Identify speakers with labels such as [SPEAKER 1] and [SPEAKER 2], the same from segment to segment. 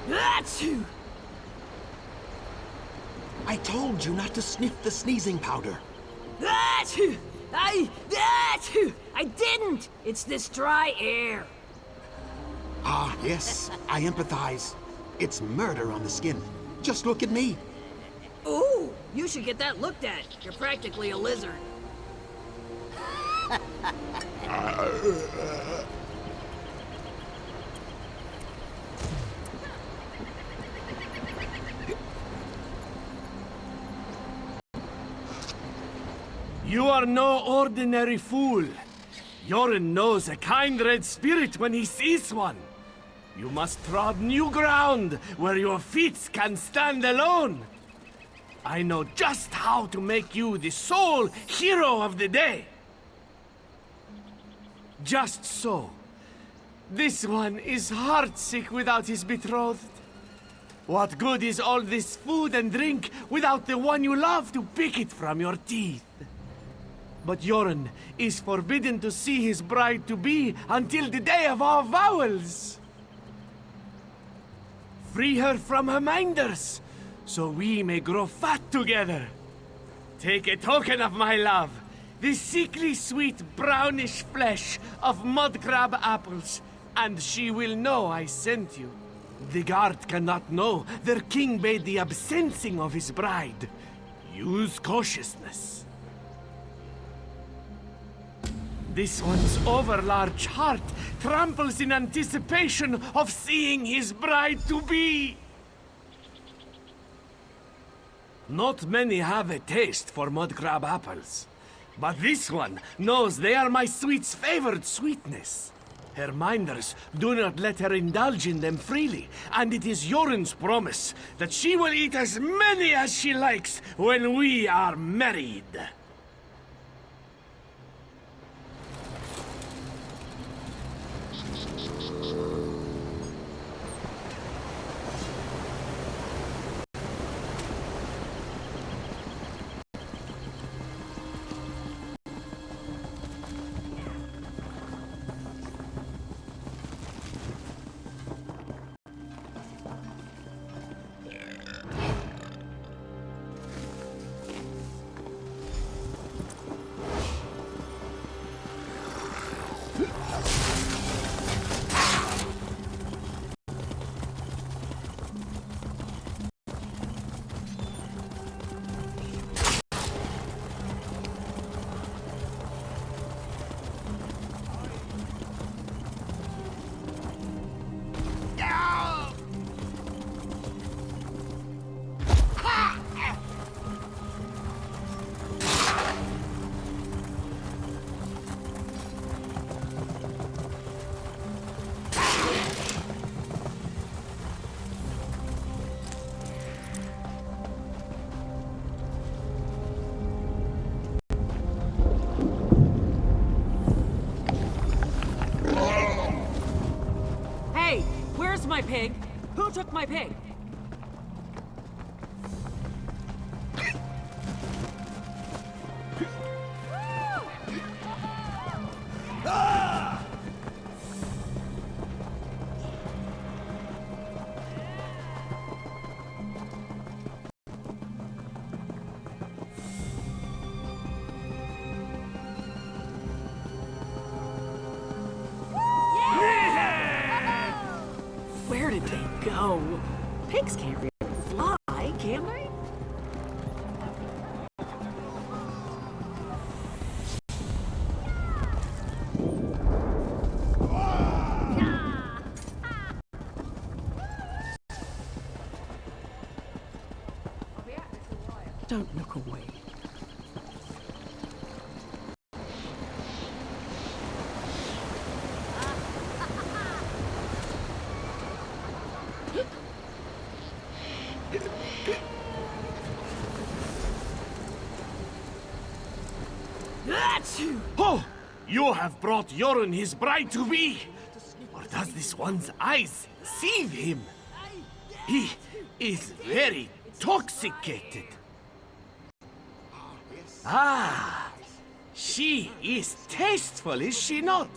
[SPEAKER 1] Achoo!
[SPEAKER 2] I told you not to sniff the sneezing powder.
[SPEAKER 1] Achoo! Achoo! I didn't! It's this dry air.
[SPEAKER 2] Ah, yes, I empathize. It's murder on the skin. Just look at me.
[SPEAKER 1] Ooh, you should get that looked at. You're practically a lizard.
[SPEAKER 3] You are no ordinary fool. Yoren knows a kindred spirit when he sees one. You must trod new ground where your feet can stand alone. I know just how to make you the sole hero of the day. Just so. This one is heartsick without his betrothed. What good is all this food and drink without the one you love to pick it from your teeth? But Yoren is forbidden to see his bride-to-be until the day of our vowels. Free her from her minders, so we may grow fat together. Take a token of my love, the sickly sweet brownish flesh of mud crab apples, and she will know I sent you. The guard cannot know their king bade the absencing of his bride. Use cautiousness. This one's overlarge heart tramples in anticipation of seeing his bride-to-be. Not many have a taste for mud crab apples, but this one knows they are my sweet's favored sweetness. Her minders do not let her indulge in them freely, and it is Yoren's promise that she will eat as many as she likes when we are married.
[SPEAKER 1] My pig? Who took my pig? Where did they go? Pigs can't really fly, can they? Don't look away.
[SPEAKER 3] Oh! You have brought Yoren his bride-to-be! Or does this one's eyes deceive him? He is very intoxicated. Ah! She is tasteful, is she not?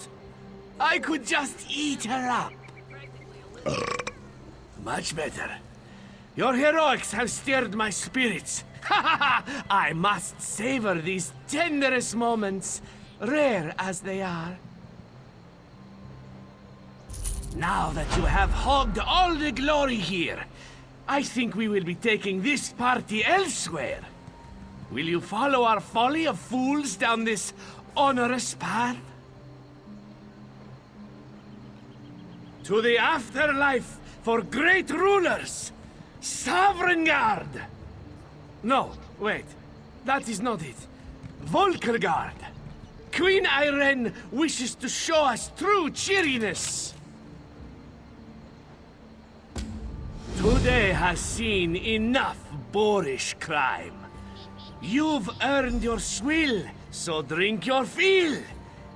[SPEAKER 3] I could just eat her up. Much better. Your heroics have stirred my spirits. I must savor these tenderest moments, rare as they are. Now that you have hogged all the glory here, I think we will be taking this party elsewhere. Will you follow our folly of fools down this onerous path? To the afterlife for great rulers! Sovereign Guard! No, wait. That is not it. Volkerguard! Queen Irene wishes to show us true cheeriness! Today has seen enough boorish crime. You've earned your swill, so drink your fill,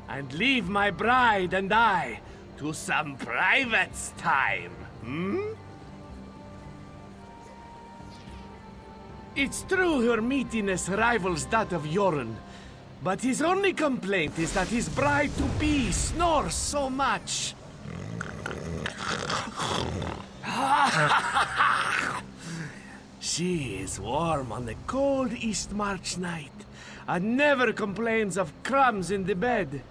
[SPEAKER 3] and leave my bride and I to some private time, hmm? It's true her meatiness rivals that of Joran, but his only complaint is that his bride-to-be snores so much. She is warm on the cold East March night, and never complains of crumbs in the bed.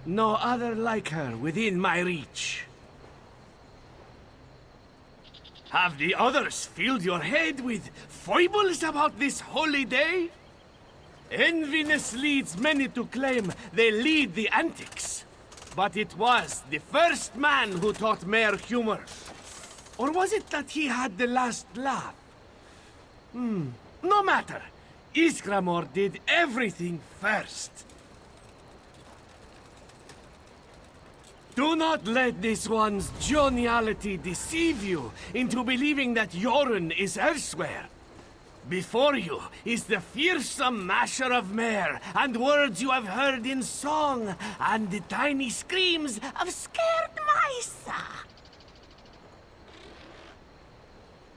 [SPEAKER 3] No other like her within my reach. Have the others filled your head with foibles about this holy day? Enviness leads many to claim they lead the antics. But it was the first man who taught Mayor humor. Or was it that he had the last laugh? No matter. Iskramor did everything first. Do not let this one's joviality deceive you into believing that Joran is elsewhere. Before you is the fearsome masher of mare and words you have heard in song and the tiny screams of scared mice.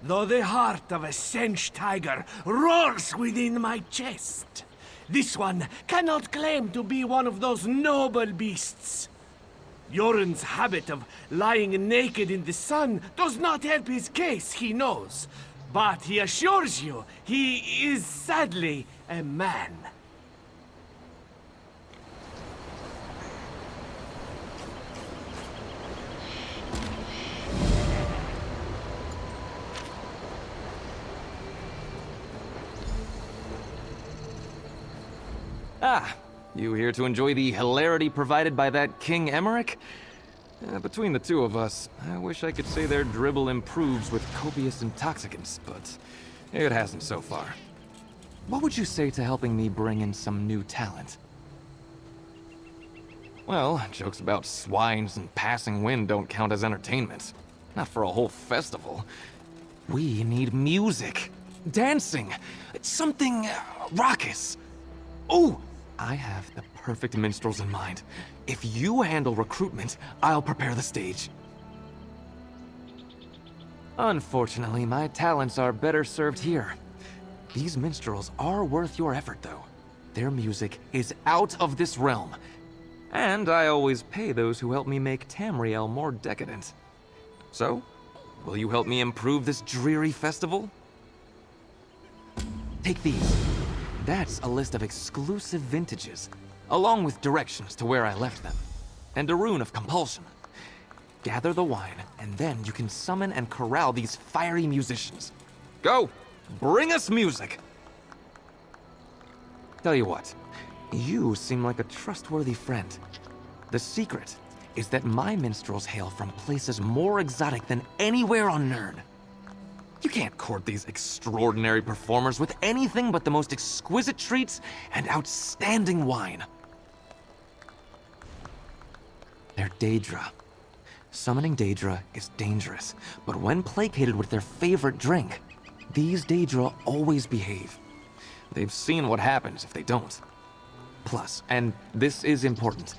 [SPEAKER 3] Though the heart of a Sench tiger roars within my chest, this one cannot claim to be one of those noble beasts. Joran's habit of lying naked in the sun does not help his case, he knows. But he assures you he is sadly a man.
[SPEAKER 4] Ah, you here to enjoy the hilarity provided by that King Emmerich? Between the two of us, I wish I could say their dribble improves with copious intoxicants, but it hasn't so far. What would you say to helping me bring in some new talent? Well, jokes about swines and passing wind don't count as entertainment. Not for a whole festival. We need music, dancing, something raucous. Oh, I have the perfect minstrels in mind. If you handle recruitment, I'll prepare the stage. Unfortunately, my talents are better served here. These minstrels are worth your effort, though. Their music is out of this realm. And I always pay those who help me make Tamrіелю more decadent. So, will you help me improve this dreary festival? Take these. That's a list of exclusive vintages, along with directions to where I left them, and a rune of compulsion. Gather the wine, and then you can summon and corral these fiery musicians. Go! Bring us music! Tell you what, you seem like a trustworthy friend. The secret is that my minstrels hail from places more exotic than anywhere on Nirn. You can't court these extraordinary performers with anything but the most exquisite treats and outstanding wine. They're Daedra. Summoning Daedra is dangerous, but when placated with their favorite drink, these Daedra always behave. They've seen what happens if they don't. Plus, and this is important,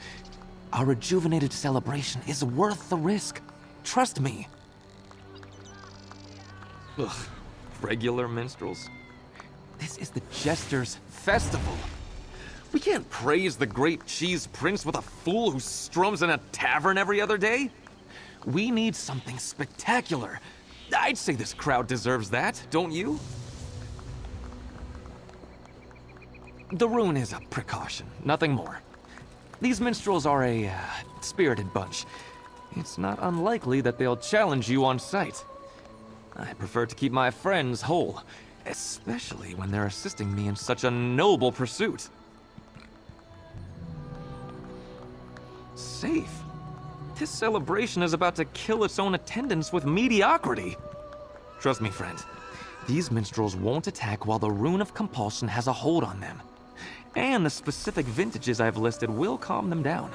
[SPEAKER 4] our rejuvenated celebration is worth the risk. Trust me. Ugh, regular minstrels. This is the Jester's festival. We can't praise the great cheese prince with a fool who strums in a tavern every other day. We need something spectacular, I'd say this crowd deserves that, don't you? The rune is a precaution, nothing more. These minstrels are a spirited bunch. It's not unlikely that they'll challenge you on sight. I prefer to keep my friends whole, especially when they're assisting me in such a noble pursuit. Safe? This celebration is about to kill its own attendants with mediocrity. Trust me, friend. These minstrels won't attack while the rune of compulsion has a hold on them. And the specific vintages I've listed will calm them down.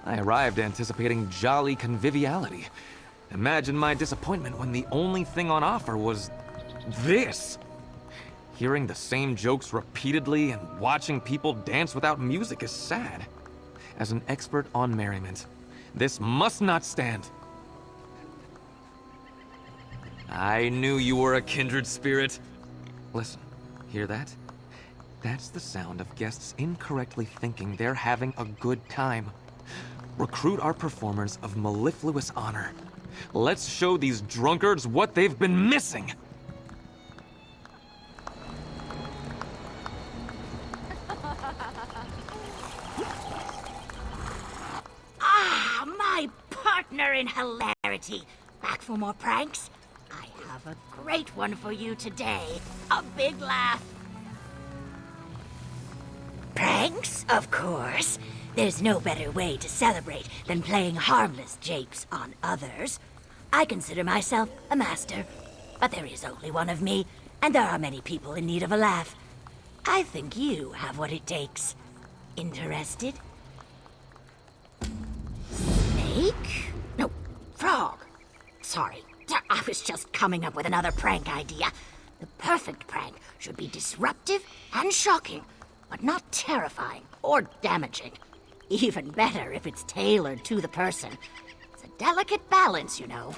[SPEAKER 4] I arrived anticipating jolly conviviality. Imagine my disappointment when the only thing on offer was this. Hearing the same jokes repeatedly and watching people dance without music is sad. As an expert on merriment, this must not stand. I knew you were a kindred spirit. Listen, hear that? That's the sound of guests incorrectly thinking they're having a good time. Recruit our performers of mellifluous honor. Let's show these drunkards what they've been missing!
[SPEAKER 5] Ah, my partner in hilarity. Back for more pranks? I have a great one for you today. A big laugh. Pranks, of course. There's no better way to celebrate than playing harmless japes on others. I consider myself a master, but there is only one of me, and there are many people in need of a laugh. I think you have what it takes. Interested? Snake? No, frog. Sorry, I was just coming up with another prank idea. The perfect prank should be disruptive and shocking, but not terrifying or damaging. Even better if it's tailored to the person. It's a delicate balance, you know.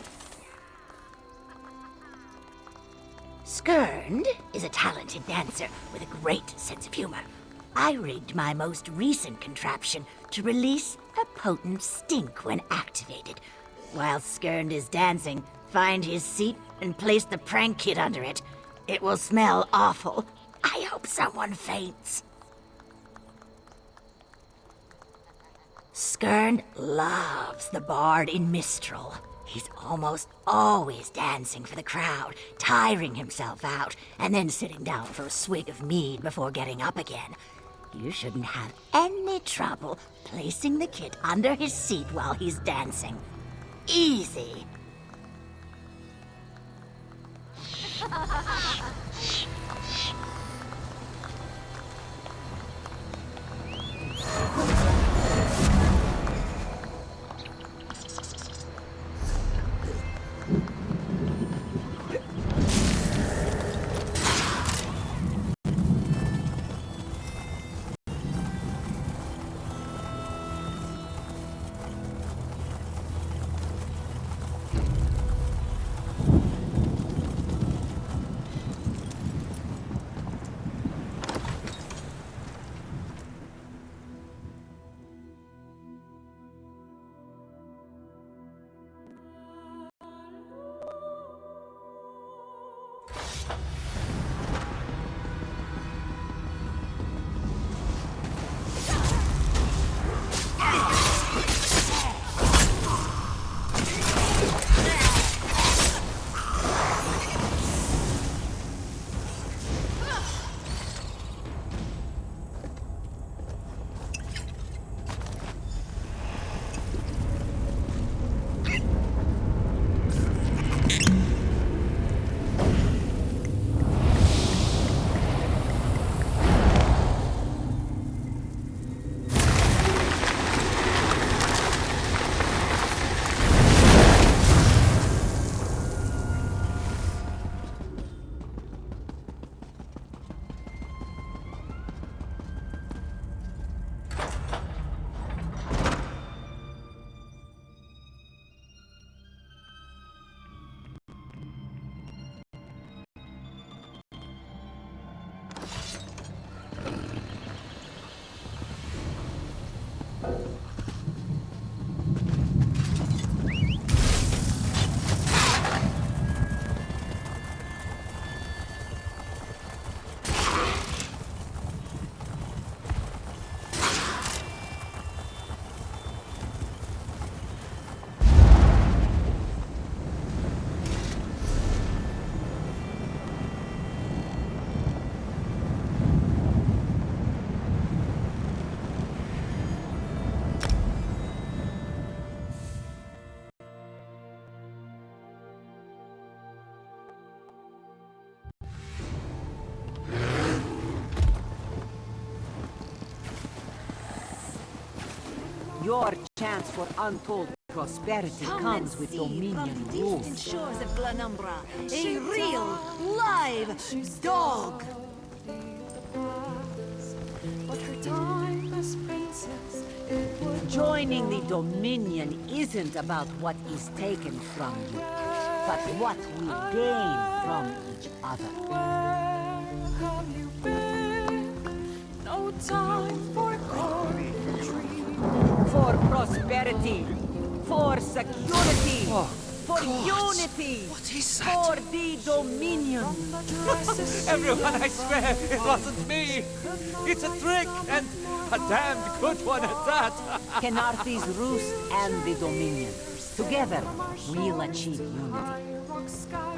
[SPEAKER 5] Skirnd is a talented dancer with a great sense of humor. I rigged my most recent contraption to release a potent stink when activated. While Skirnd is dancing, find his seat and place the prank kit under it. It will smell awful. I hope someone faints. Skirnd loves the bard in Mistral. He's almost always dancing for the crowd, tiring himself out, and then sitting down for a swig of mead before getting up again. You shouldn't have any trouble placing the kit under his seat while he's dancing. Easy.
[SPEAKER 1] Your chance for untold prosperity comes with dominion rules.
[SPEAKER 5] Shores of Glanumbra, a real, live dog.
[SPEAKER 6] But her time as princess, it would
[SPEAKER 1] Joining the dominion isn't about what is taken from you, but what we gain from each other.
[SPEAKER 6] where have you been? No time for poetry.
[SPEAKER 1] For prosperity, for security, for unity,
[SPEAKER 4] What is that?
[SPEAKER 1] for the dominion.
[SPEAKER 6] The dresses
[SPEAKER 4] Everyone, I swear, it wasn't me! It's a trick, and a damned good one at that!
[SPEAKER 1] Kenarthi's roost and the dominion. Together, we'll achieve unity.
[SPEAKER 6] rock sky.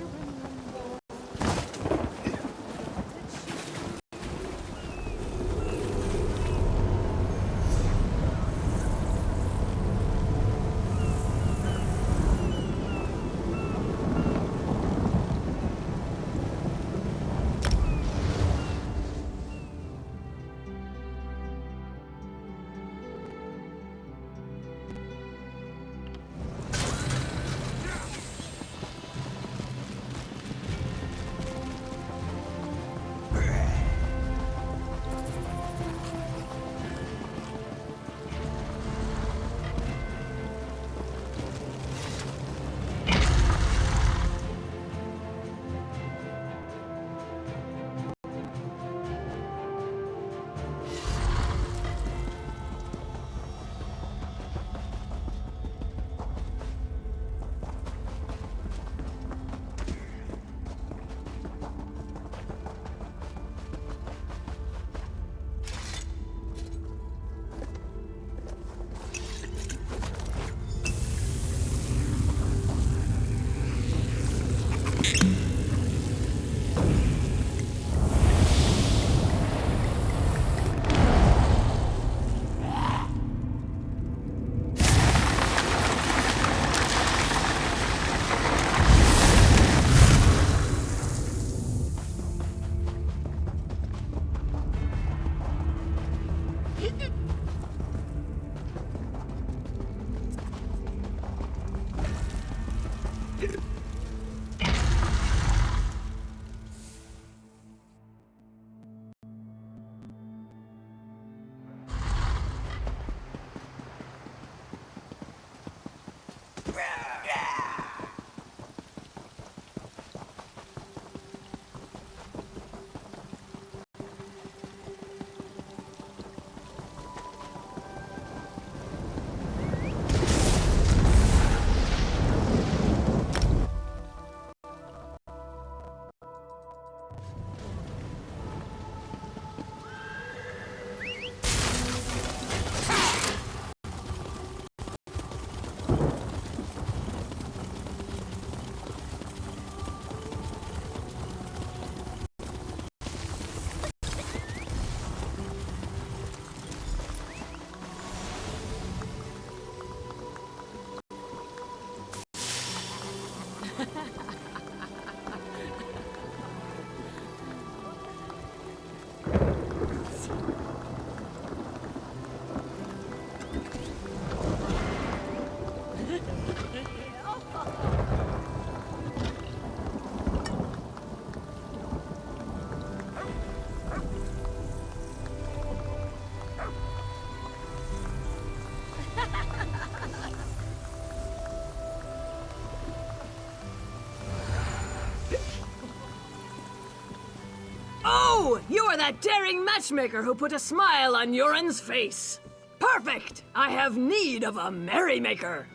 [SPEAKER 7] Oh, you are that daring matchmaker who put a smile on Yoren's face. Perfect! I have need of a merrymaker.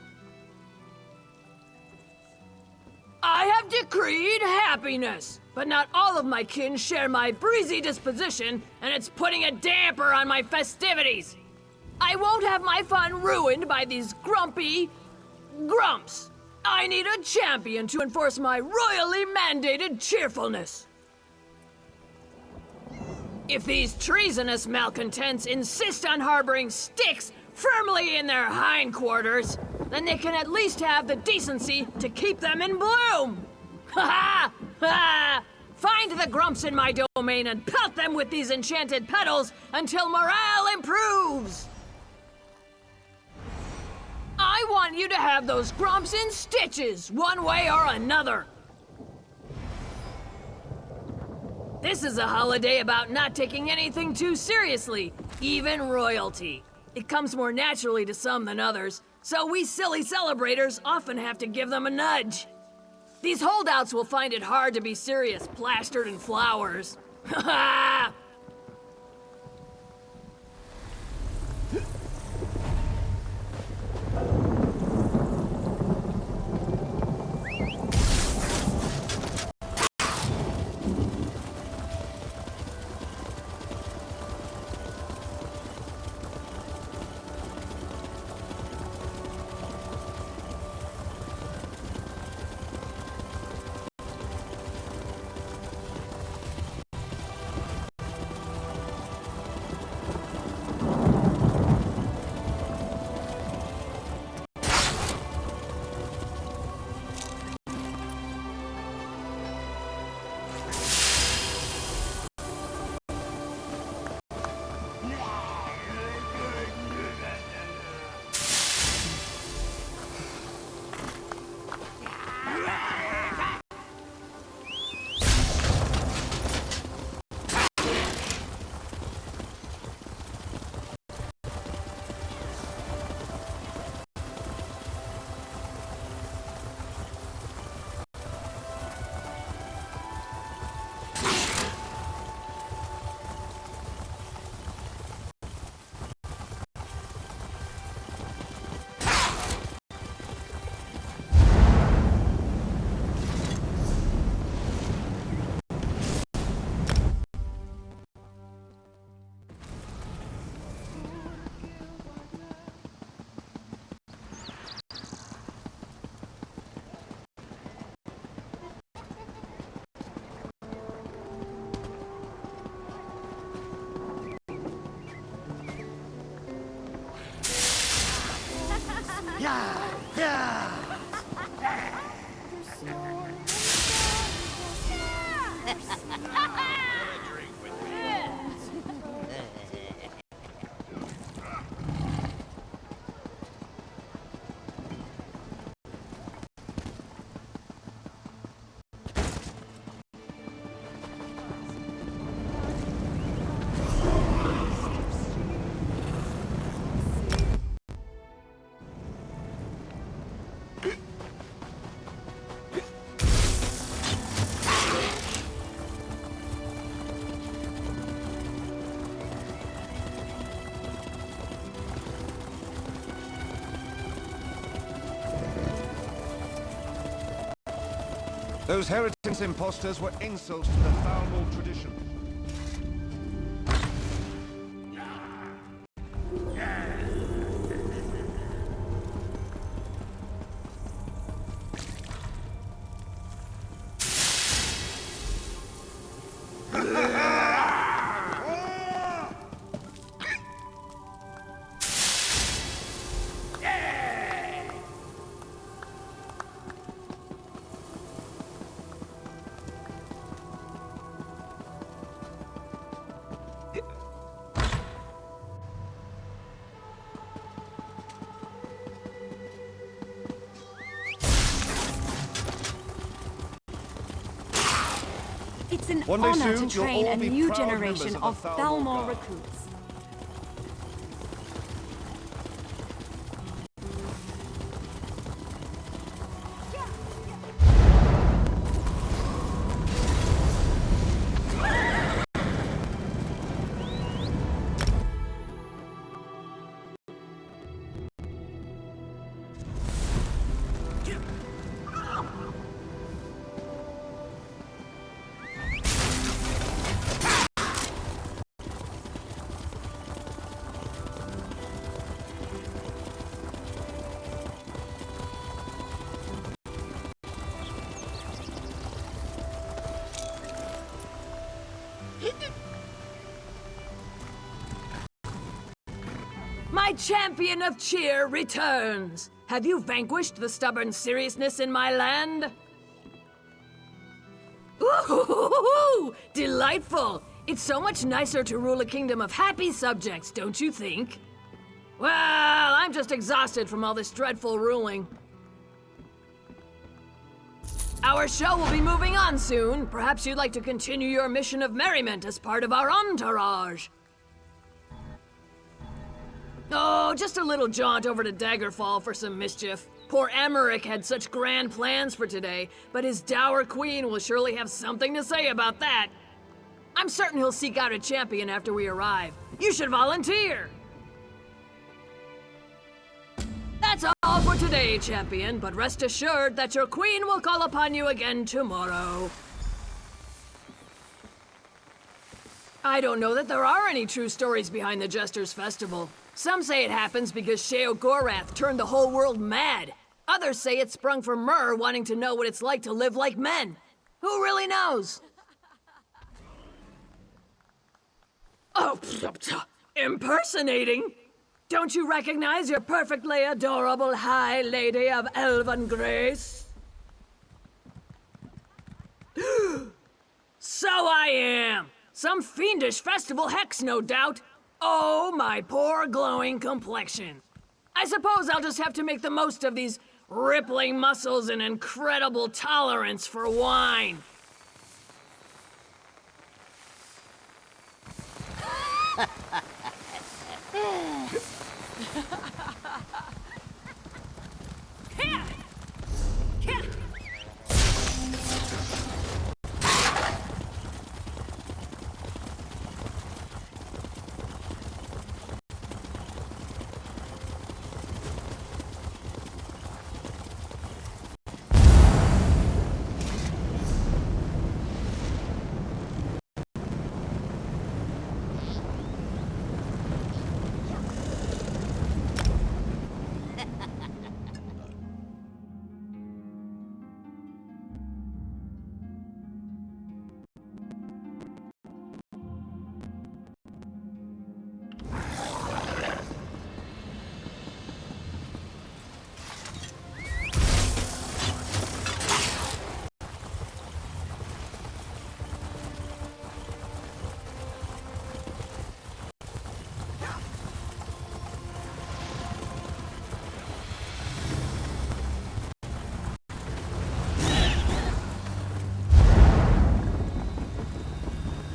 [SPEAKER 7] I have decreed happiness, but not all of my kin share my breezy disposition, and it's putting a damper on my festivities. I won't have my fun ruined by these grumpy grumps. I need a champion to enforce my royally mandated cheerfulness. If these treasonous malcontents insist on harboring sticks firmly in their hindquarters, then they can at least have the decency to keep them in bloom! Ha ha! Ha! Find the grumps in my domain and pelt them with these enchanted petals until morale improves! I want you to have those grumps in stitches, one way or another. This is a holiday about not taking anything too seriously, even royalty. It comes more naturally to some than others, so we silly celebrators often have to give them a nudge. These holdouts will find it hard to be serious, plastered in flowers. Ha ha!
[SPEAKER 8] Those heritage imposters were insults to the Thalmor tradition.
[SPEAKER 6] It's an
[SPEAKER 8] One day
[SPEAKER 6] honor
[SPEAKER 8] soon,
[SPEAKER 6] to
[SPEAKER 8] you'll
[SPEAKER 6] train
[SPEAKER 8] all
[SPEAKER 6] a
[SPEAKER 8] be
[SPEAKER 6] new
[SPEAKER 8] proud
[SPEAKER 6] generation
[SPEAKER 8] members
[SPEAKER 6] of
[SPEAKER 8] of the
[SPEAKER 6] Thalmor
[SPEAKER 8] Thalmor
[SPEAKER 6] recruits.
[SPEAKER 7] My champion of cheer returns! Have you vanquished the stubborn seriousness in my land? Ooh, delightful! It's so much nicer to rule a kingdom of happy subjects, don't you think? Well, I'm just exhausted from all this dreadful ruling. Our show will be moving on soon. Perhaps you'd like to continue your mission of merriment as part of our entourage. Oh, just a little jaunt over to Daggerfall for some mischief. Poor Emmerich had such grand plans for today, but his dour queen will surely have something to say about that. I'm certain he'll seek out a champion after we arrive. You should volunteer! That's all for today, champion, but rest assured that your queen will call upon you again tomorrow. I don't know that there are any true stories behind the Jester's Festival. Some say it happens because Sheogorath turned the whole world mad. Others say it sprung from Myr wanting to know what it's like to live like men. Who really knows? Oh, impersonating? Don't you recognize your perfectly adorable High Lady of Elven Grace? So I am! Some fiendish festival hex, no doubt. Oh, my poor glowing complexion. I suppose I'll just have to make the most of these rippling muscles and incredible tolerance for wine.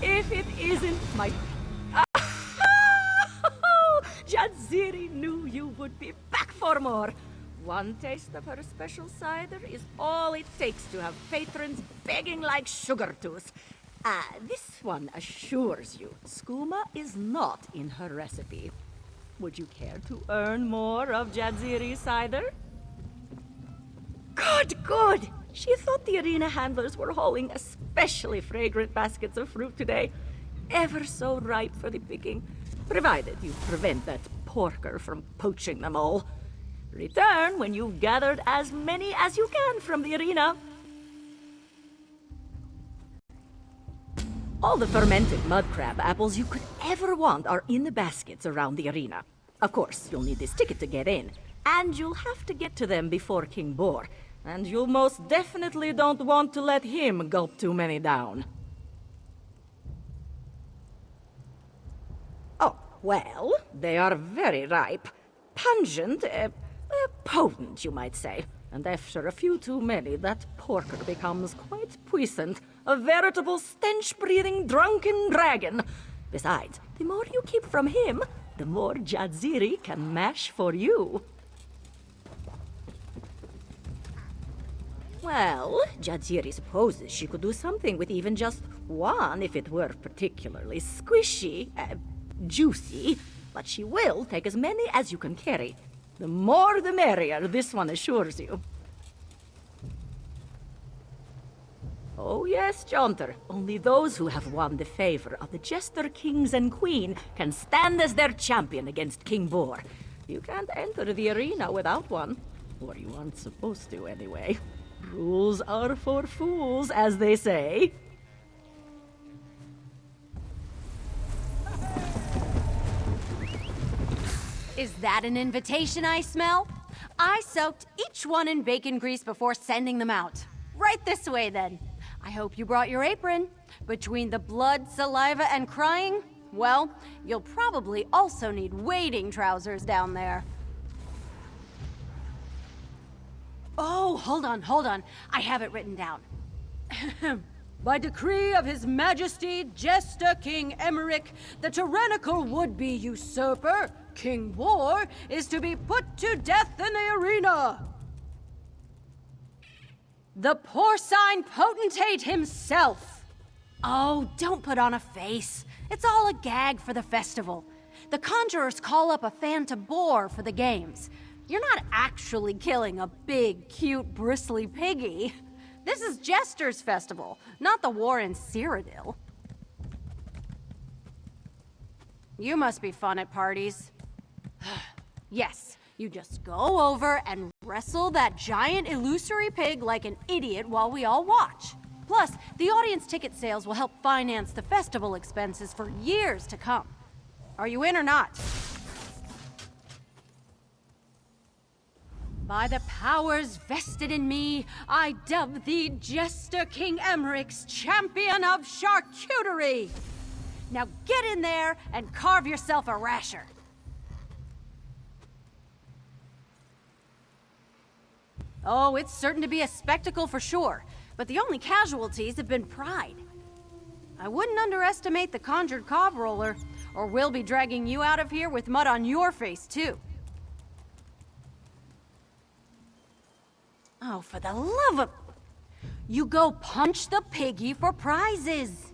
[SPEAKER 1] If it isn't my... Jadziri knew you would be back for more. One taste of her special cider is all it takes to have patrons begging like Sugartooth. This one assures you, skooma is not in her recipe. Would you care to earn more of Jadziri cider? Good, good! She thought the arena handlers were hauling especially fragrant baskets of fruit today. Ever so ripe for the picking, provided you prevent that porker from poaching them all. Return when you've gathered as many as you can from the arena. All the fermented mud crab apples you could ever want are in the baskets around the arena. Of course, you'll need this ticket to get in, and you'll have to get to them before King Boar. And you most definitely don't want to let him gulp too many down. Oh, well, they are very ripe. Pungent, potent, you might say. And after a few too many, that porker becomes quite puissant. A veritable stench-breathing drunken dragon. Besides, the more you keep from him, the more Jadziri can mash for you. Well, Jadziri supposes she could do something with even just one if it were particularly squishy, juicy, but she will take as many as you can carry. The more the merrier, this one assures you. Oh yes, Jaunter, only those who have won the favor of the Jester Kings and Queen can stand as their champion against King Boar. You can't enter the arena without one, or you aren't supposed to anyway. Rules are for fools, as they say.
[SPEAKER 9] Is that an invitation I smell? I soaked each one in bacon grease before sending them out. Right this way, then. I hope you brought your apron. Between the blood, saliva, and crying, Well, you'll probably also need wading trousers down there. Oh, hold on. I have it written down. By decree of His Majesty Jester King Emmerich, the tyrannical would-be usurper, King War, is to be put to death in the arena. The porcine potentate himself. Oh, don't put on a face. It's all a gag for the festival. The conjurers call up a fan to bore for the games. You're not actually killing a big, cute, bristly piggy. This is Jester's festival, not the war in Cyrodiil. You must be fun at parties. Yes, you just go over and wrestle that giant illusory pig like an idiot while we all watch. Plus, the audience ticket sales will help finance the festival expenses for years to come. Are you in or not? By the powers vested in me, I dub thee Jester King Emmerich's champion of charcuterie. Now get in there and carve yourself a rasher. Oh, it's certain to be a spectacle for sure, but the only casualties have been pride. I wouldn't underestimate the conjured cob roller, or we'll be dragging you out of here with mud on your face, too. Oh, for the love of... You go punch the piggy for prizes.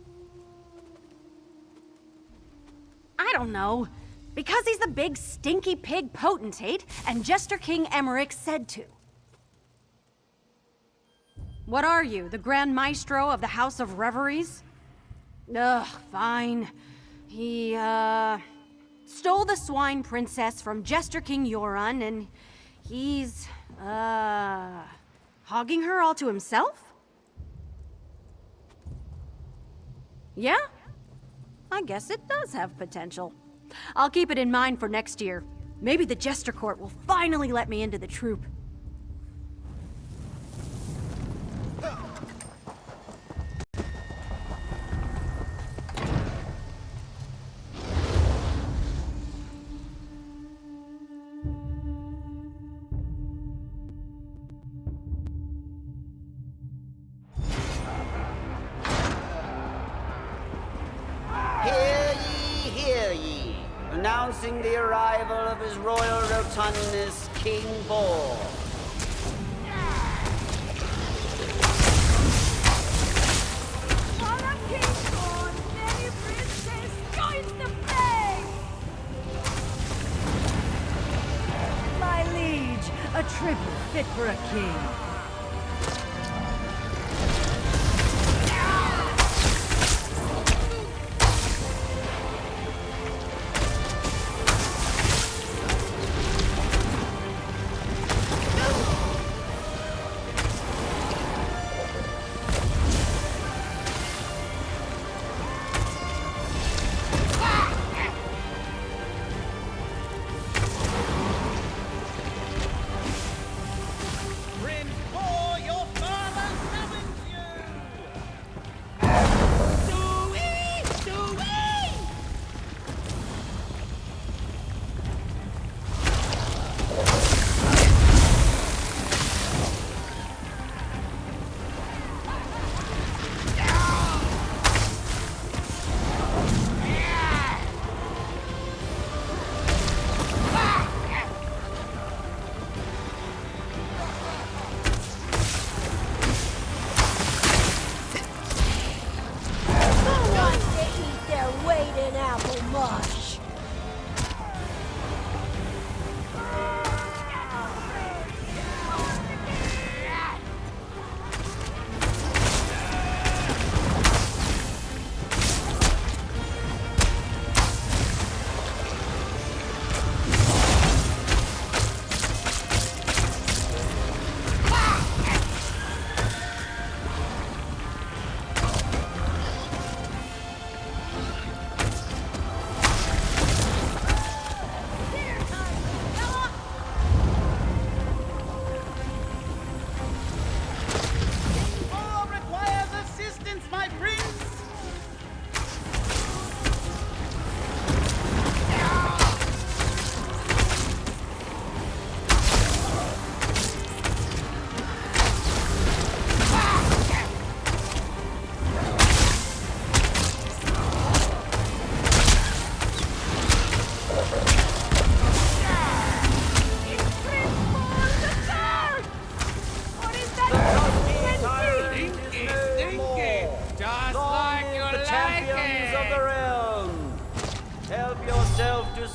[SPEAKER 9] I don't know. Because he's the big stinky pig potentate, and Jester King Emmerich said to. What are you, the Grand Maestro of the House of Reveries? Ugh, fine. He, stole the swine princess from Jester King Yoran, and he's, hogging her all to himself? Yeah? I guess it does have potential. I'll keep it in mind for next year. Maybe the Jester Court will finally let me into the troupe.
[SPEAKER 10] Hear ye, announcing the arrival of His Royal Rotundness, King Boar.
[SPEAKER 1] While a king born, many princess joins the fray! My liege, a tribute fit for a king.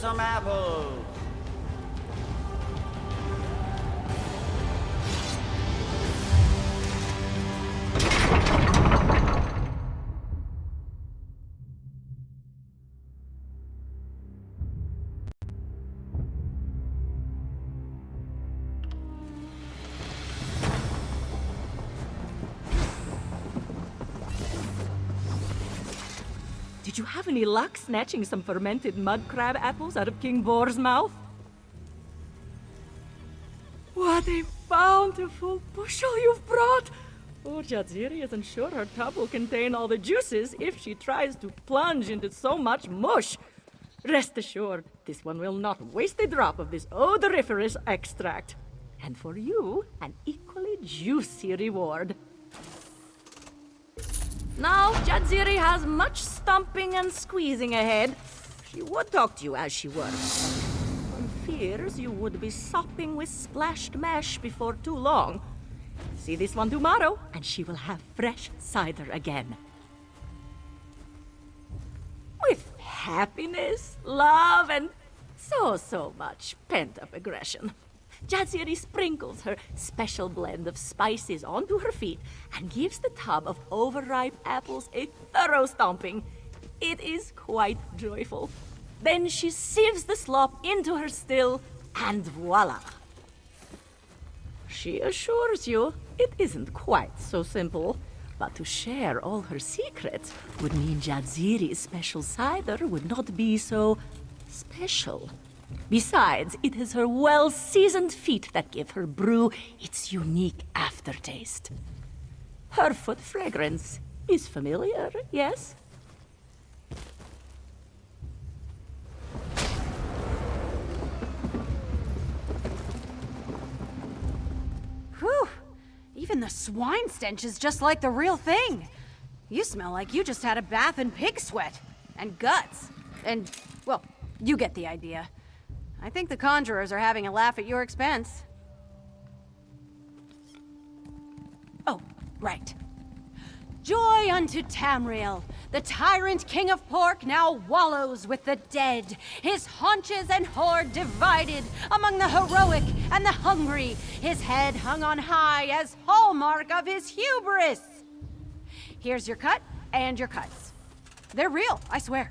[SPEAKER 10] some apples.
[SPEAKER 1] Did you have any luck snatching some fermented mud crab apples out of King Boar's mouth? What a bountiful bushel you've brought! Oh, Jadziri isn't sure her tub will contain all the juices if she tries to plunge into so much mush. Rest assured, this one will not waste a drop of this odoriferous extract. And for you, an equally juicy reward. Now, Jadziri has much stomping and squeezing ahead. She would talk to you as she works. One fears you would be sopping with splashed mash before too long. See this one tomorrow, and she will have fresh cider again. With happiness, love, and so much pent-up aggression. Jadziri sprinkles her special blend of spices onto her feet and gives the tub of overripe apples a thorough stomping. It is quite joyful. Then she sieves the slop into her still, and voila! She assures you it isn't quite so simple, but to share all her secrets would mean Jadziri's special cider would not be so special. Besides, it is her well-seasoned feet that give her brew its unique aftertaste. Her foot fragrance is familiar, yes?
[SPEAKER 9] Whew! Even the swine stench is just like the real thing. You smell like you just had a bath in pig sweat. And guts. And, well, you get the idea. I think the conjurers are having a laugh at your expense. Oh, right. Joy unto Tamriel! The tyrant king of pork now wallows with the dead, his haunches and hoard divided among the heroic and the hungry, his head hung on high as hallmark of his hubris! Here's your cut and your cuts. They're real, I swear.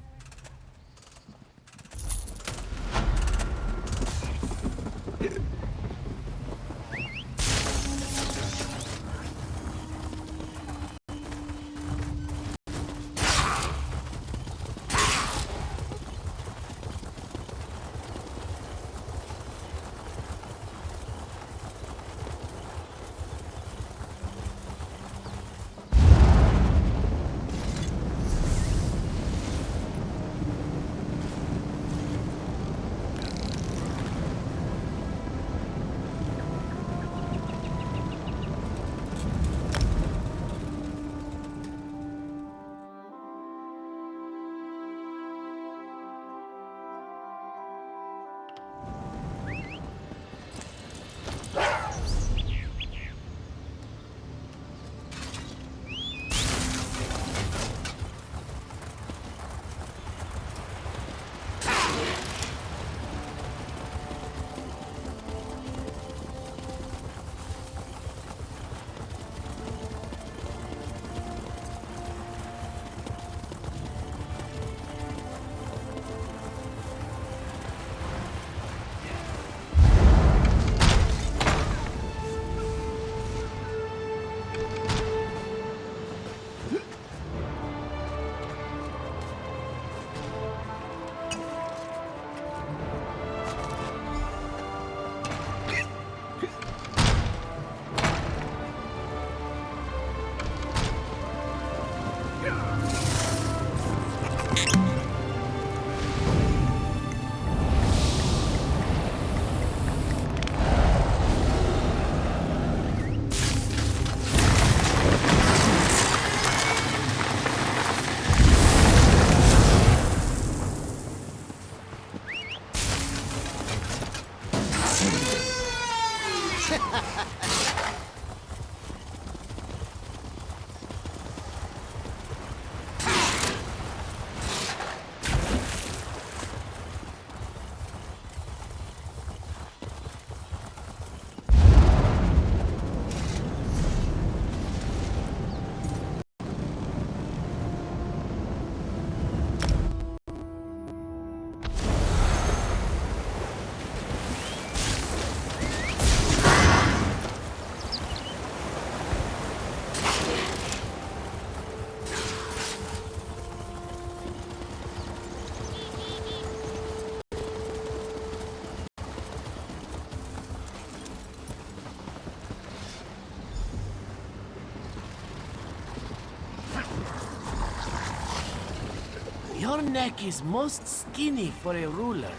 [SPEAKER 3] Your neck is most skinny for a ruler.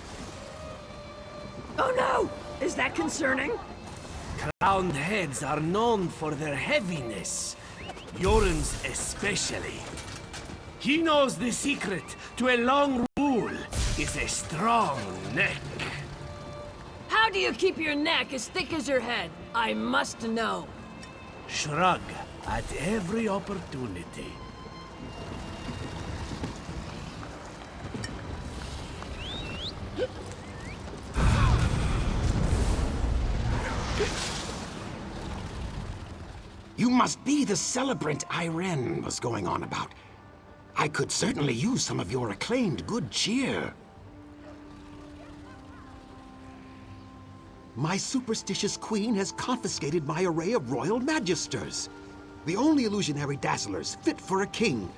[SPEAKER 7] Oh no! Is that concerning?
[SPEAKER 3] Crowned heads are known for their heaviness. Yours especially. He knows the secret to a long rule is a strong neck.
[SPEAKER 7] How do you keep your neck as thick as your head? I must know.
[SPEAKER 3] Shrug at every opportunity.
[SPEAKER 2] You must be the celebrant Irene was going on about. I could certainly use some of your acclaimed good cheer. My superstitious queen has confiscated my array of royal magisters. The only illusionary dazzlers fit for a king.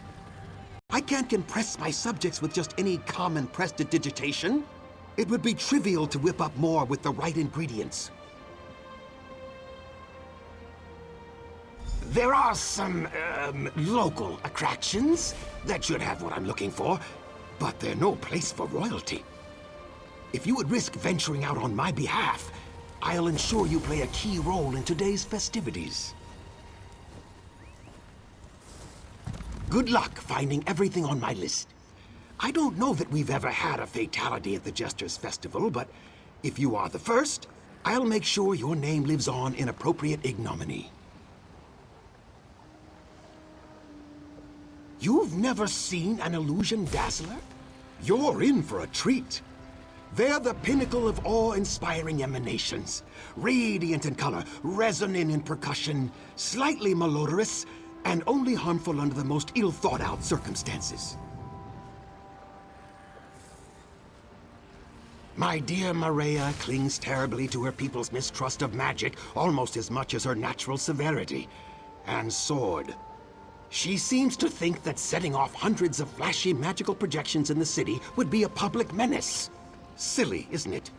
[SPEAKER 2] I can't impress my subjects with just any common prestidigitation. It would be trivial to whip up more with the right ingredients. There are some, local attractions that should have what I'm looking for, but they're no place for royalty. If you would risk venturing out on my behalf, I'll ensure you play a key role in today's festivities. Good luck finding everything on my list. I don't know that we've ever had a fatality at the Jester's Festival, but if you are the first, I'll make sure your name lives on in appropriate ignominy. You've never seen an illusion dazzler? You're in for a treat. They're the pinnacle of awe-inspiring emanations. Radiant in color, resonant in percussion, slightly malodorous, and only harmful under the most ill-thought-out circumstances. My dear Maria clings terribly to her people's mistrust of magic almost as much as her natural severity. And sword. She seems to think that setting off hundreds of flashy magical projections in the city would be a public menace. Silly, isn't it?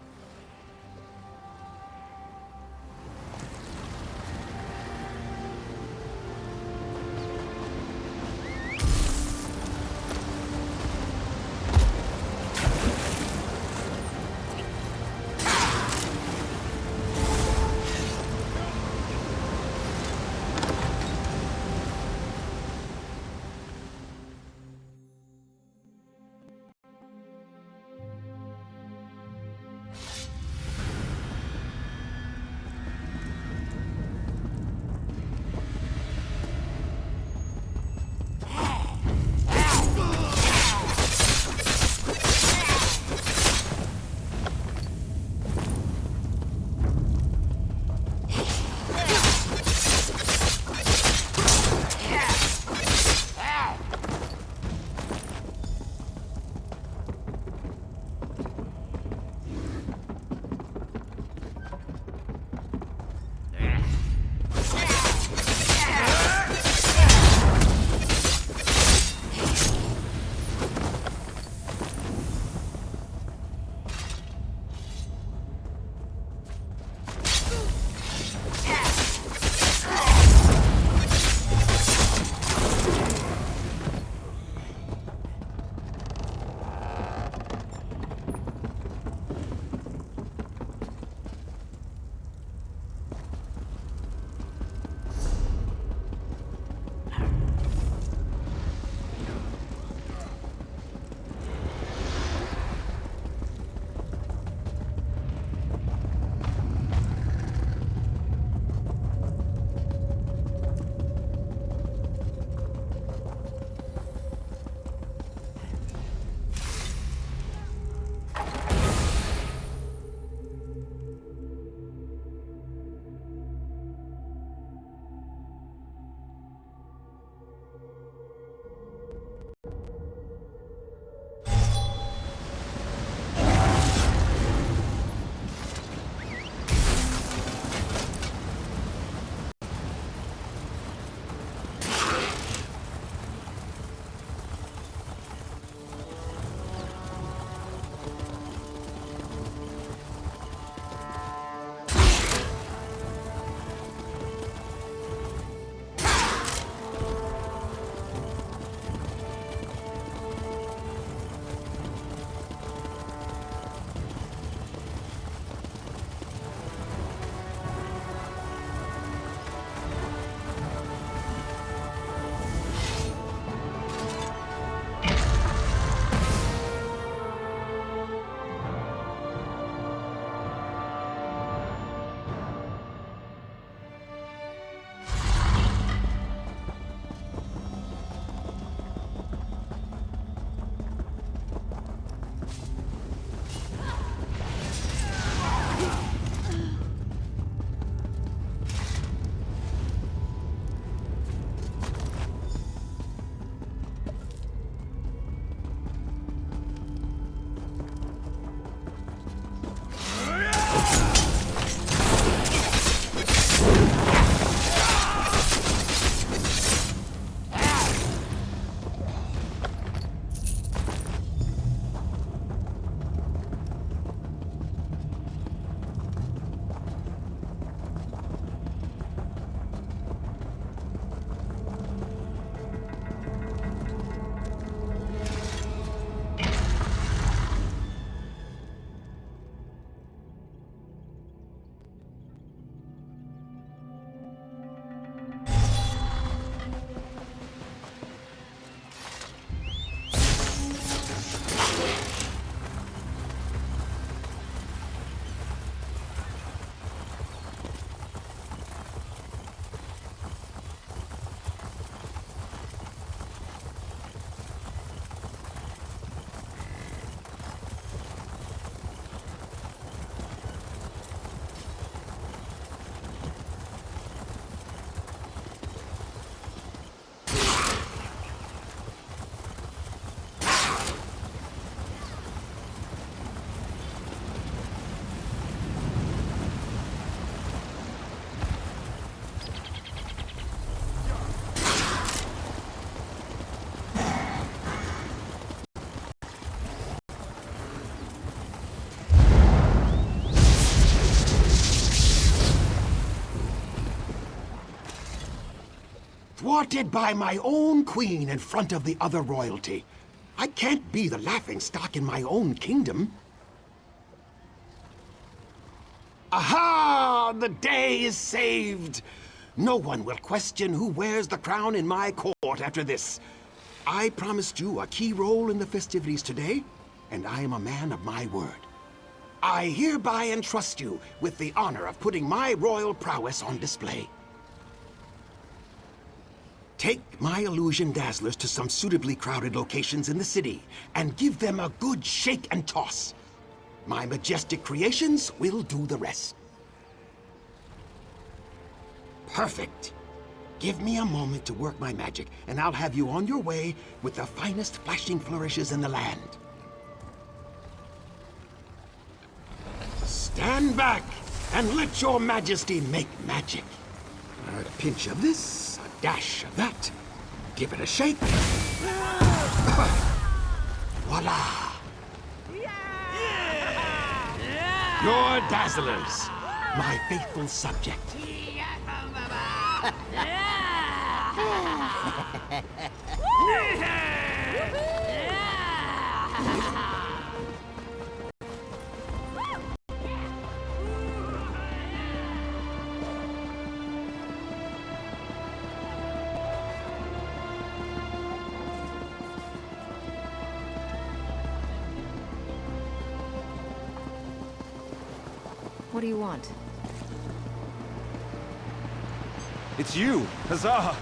[SPEAKER 2] Thwarted by my own queen in front of the other royalty. I can't be the laughingstock in my own kingdom. Aha! The day is saved! No one will question who wears the crown in my court after this. I promised you a key role in the festivities today, and I am a man of my word. I hereby entrust you with the honor of putting my royal prowess on display. Take my illusion dazzlers to some suitably crowded locations in the city, and give them a good shake and toss. My majestic creations will do the rest. Perfect. Give me a moment to work my magic, and I'll have you on your way with the finest flashing flourishes in the land. Stand back and let your majesty make magic. A pinch of this, a dash of that. Give it a shake. Voila! Your dazzlers, my faithful subject.
[SPEAKER 1] What do you want?
[SPEAKER 8] It's you! Huzzah!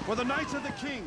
[SPEAKER 8] For the Knights of the King!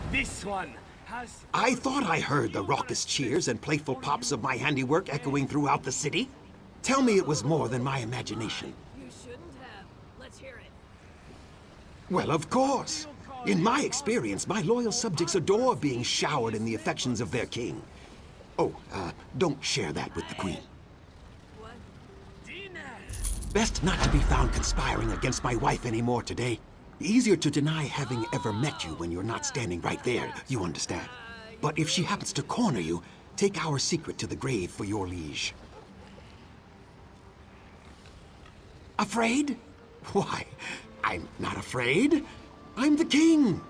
[SPEAKER 3] This one has...
[SPEAKER 2] I thought I heard the raucous cheers and playful pops of my handiwork echoing throughout the city. Tell me it was more than my imagination.
[SPEAKER 7] You shouldn't have. Let's hear it.
[SPEAKER 2] Well, of course. In my experience, my loyal subjects adore being showered in the affections of their king. Oh, don't share that with the queen.
[SPEAKER 7] What?
[SPEAKER 2] Best not to be found conspiring against my wife anymore today. Easier to deny having ever met you when you're not standing right there, you understand. But if she happens to corner you, take our secret to the grave for your liege. Afraid? Why, I'm not afraid. I'm the king.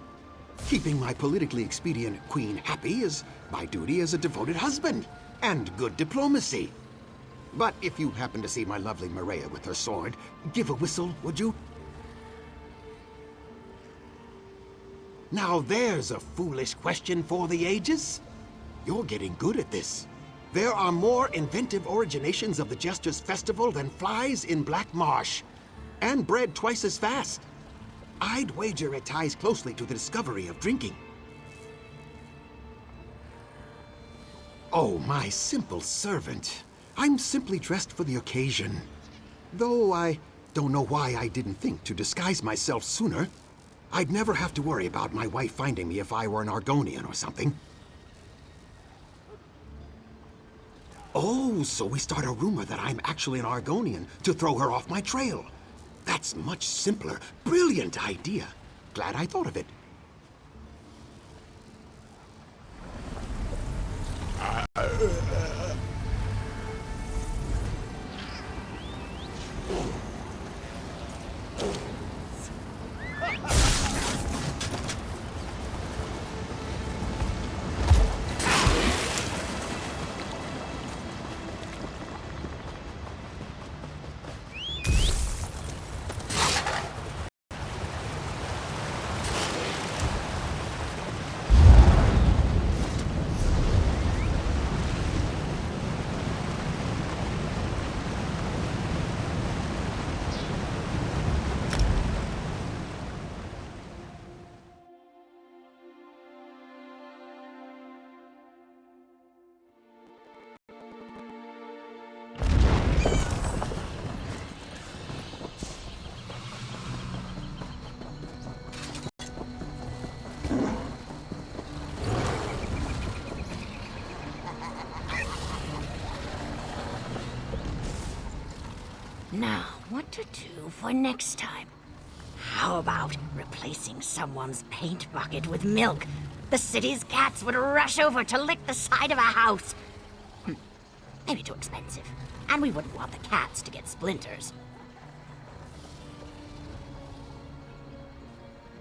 [SPEAKER 2] Keeping my politically expedient queen happy is my duty as a devoted husband, and good diplomacy. But if you happen to see my lovely Maria with her sword, give a whistle, would you? Now there's a foolish question for the ages. You're getting good at this. There are more inventive originations of the Jester's festival than flies in Black Marsh, and bred twice as fast. I'd wager it ties closely to the discovery of drinking. Oh, my simple servant. I'm simply dressed for the occasion. Though I don't know why I didn't think to disguise myself sooner. I'd never have to worry about my wife finding me if I were an Argonian or something. Oh, so we start a rumor that I'm actually an Argonian to throw her off my trail. That's much simpler. Brilliant idea. glad I thought of it.
[SPEAKER 5] Now, what to do for next time? How about replacing someone's paint bucket with milk? The city's cats would rush over to lick the side of a house. Maybe too expensive. And we wouldn't want the cats to get splinters.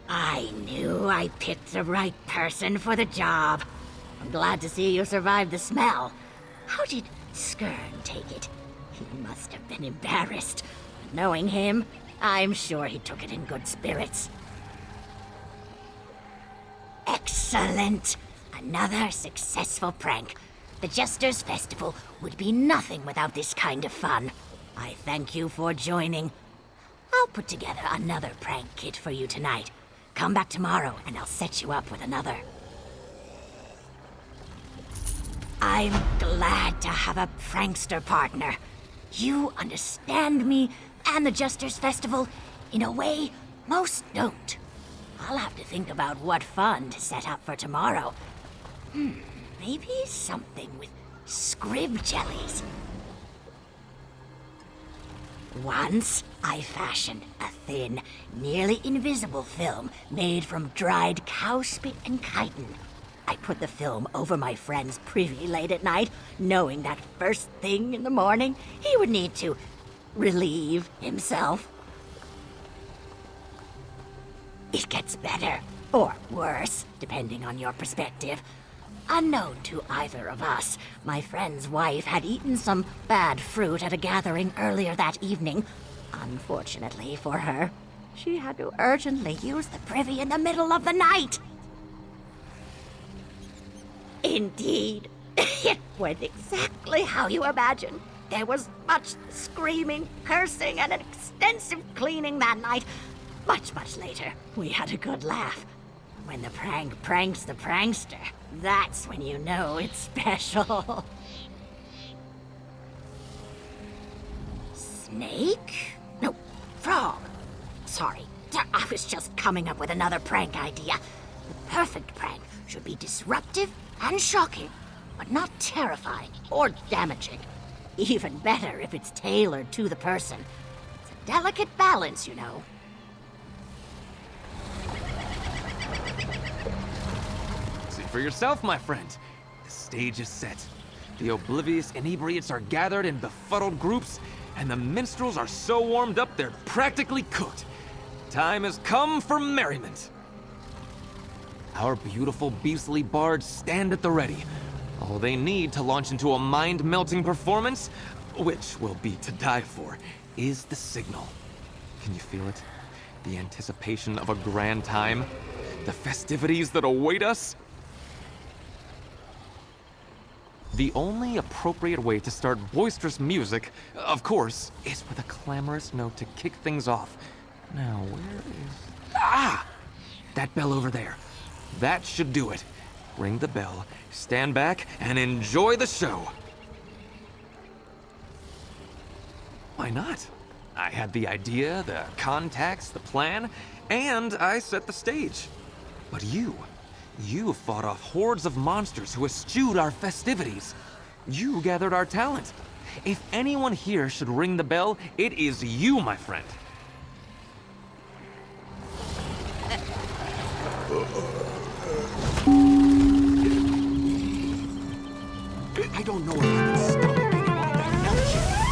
[SPEAKER 5] I knew I picked the right person for the job. I'm glad to see you survived the smell. How did Skern take it? He must have been embarrassed. Knowing him, I'm sure he took it in good spirits. Excellent! Another successful prank. The Jester's Festival would be nothing without this kind of fun. I thank you for joining. I'll put together another prank kit for you tonight. Come back tomorrow and I'll set you up with another. I'm glad to have a prankster partner. You understand me and the Jester's Festival in a way most don't. I'll have to think about what fun to set up for tomorrow. Maybe something with scrib jellies. Once, I fashioned a thin, nearly invisible film made from dried cow spit and chitin. I put the film over my friend's privy late at night, knowing that first thing in the morning, he would need to relieve himself. It gets better, or worse, depending on your perspective. Unknown to either of us, my friend's wife had eaten some bad fruit at a gathering earlier that evening. Unfortunately for her, she had to urgently use the privy in the middle of the night. Indeed, it went exactly how you imagined. There was much screaming, cursing, and an extensive cleaning that night. Much later, we had a good laugh. When the prank pranks the prankster, that's when you know it's special. Snake? No, frog. Sorry, I was just coming up with another prank idea. The perfect prank should be disruptive and shocking, but not terrifying or damaging. Even better if it's tailored to the person. It's a delicate balance, you know.
[SPEAKER 4] See for yourself, my friend. The stage is set. The oblivious inebriates are gathered in befuddled groups, and the minstrels are so warmed up they're practically cooked. Time has come for merriment. Our beautiful beastly bards stand at the ready. All they need to launch into a mind-melting performance, which will be to die for, is the signal. Can you feel it? The anticipation of a grand time? The festivities that await us? The only appropriate way to start boisterous music, of course, is with a clamorous note to kick things off. Now, where is... Ah! That bell over there. That should do it. Ring the bell, stand back, and enjoy the show. Why not? I had the idea, the contacts, the plan, and I set the stage. But you fought off hordes of monsters who eschewed our festivities. You gathered our talent. If anyone here should ring the bell, it is you, my friend.
[SPEAKER 2] don't know if I can stop eating all that milkshake.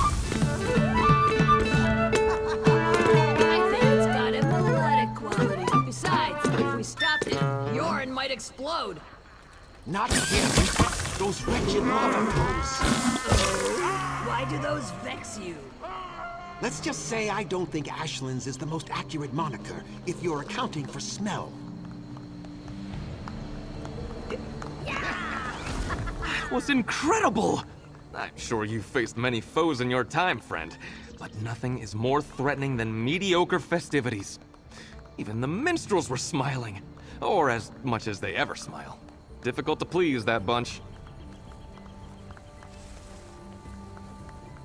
[SPEAKER 7] I think it's got a melodic quality. Besides, if we stopped it, urine might explode.
[SPEAKER 2] Not again. Those wretched lava flows.
[SPEAKER 7] Why do those vex you?
[SPEAKER 2] Let's just say I don't think Ashlands is the most accurate moniker if you're accounting for smell.
[SPEAKER 4] Was incredible! I'm sure you've faced many foes in your time, friend, but nothing is more threatening than mediocre festivities. Even the minstrels were smiling, or as much as they ever smile. Difficult to please, that bunch.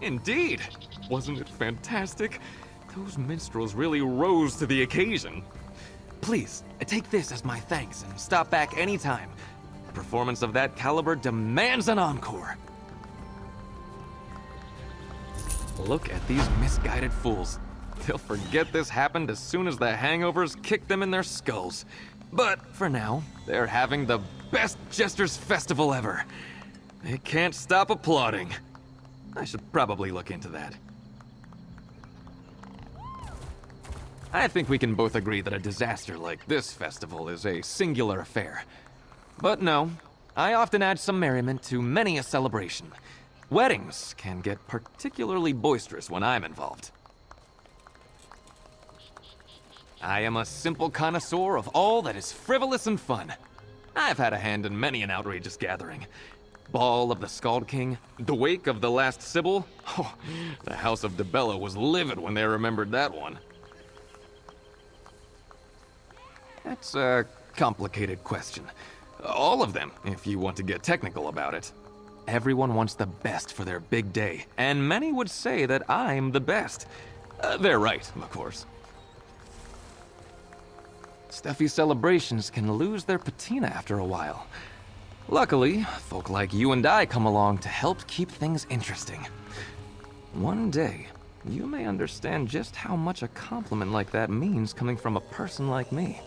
[SPEAKER 4] Indeed! Wasn't it fantastic? Those minstrels really rose to the occasion. Please, take this as my thanks and stop back anytime. A performance of that caliber demands an encore. Look at these misguided fools. They'll forget this happened as soon as the hangovers kick them in their skulls. But for now, they're having the best Jester's festival ever. They can't stop applauding. I should probably look into that. I think we can both agree that a disaster like this festival is a singular affair. But no, I often add some merriment to many a celebration. Weddings can get particularly boisterous when I'm involved. I am a simple connoisseur of all that is frivolous and fun. I've had a hand in many an outrageous gathering. Ball of the Scald King, the wake of the last Sybil. Oh, the House of DeBella was livid when they remembered that one. That's a complicated question. All of them, if you want to get technical about it. Everyone wants the best for their big day, and many would say that I'm the best. They're right, of course. Stuffy celebrations can lose their patina after a while. Luckily, folk like you and I come along to help keep things interesting. One day, you may understand just how much a compliment like that means coming from a person like me.